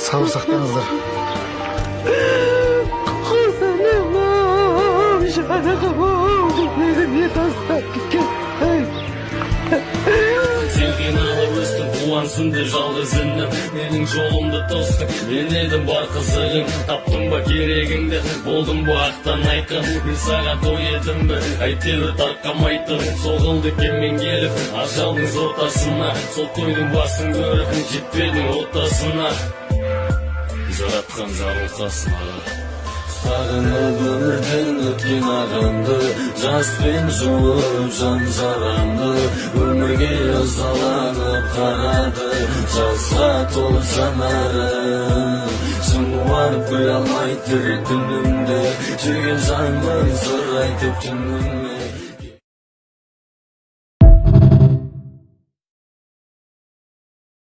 Sabır saklаңыздар. Sevgin alıp üstüm kulansındır жалғыз інім Менің жолымды тостың, мен едім бар қызығың Таптың ба керегіңді, болдың ба ақтан айқын Мен саған той едім бі, әйтеуір тарқамайтын Соғылды кеммен келіп, ажалдың ортасына Сол тойдың басын көріп, жетпедің ортасына Жаратқан жарылқасын аға Сағынып өмірден өткен ағамды Жаспен жуып жан жарамды Өмірге ызаланып қарады Жазға толы жанарым Шын қуанып күле алмай тірі күнімде Жүрген жанмын сыр айтып түнімде